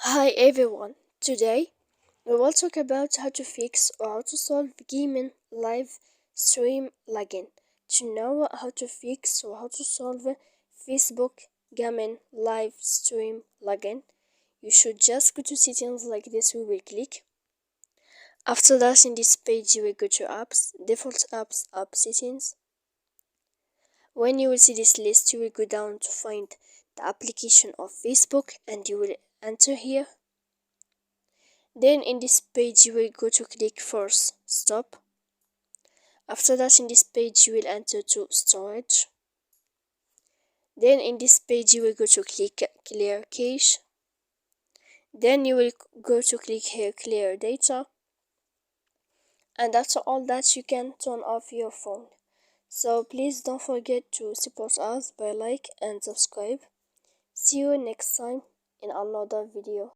Hi everyone, today we will talk about how to fix or how to solve gaming live stream login. To know how to fix or how to solve Facebook gaming live stream login, you should just go to settings like this. We will click. After that, in this page, you will go to apps, default apps, app settings. When you will see this list, you will go down to find the application of Facebook and you will enter here. Then in this page you will go to click force stop. After that, in this page you will enter to storage. Then in this page you will go to click clear cache. Then you will go to click here clear data. And after all that, you can turn off your phone. So please don't forget to support us by like and subscribe. See you next time in another video.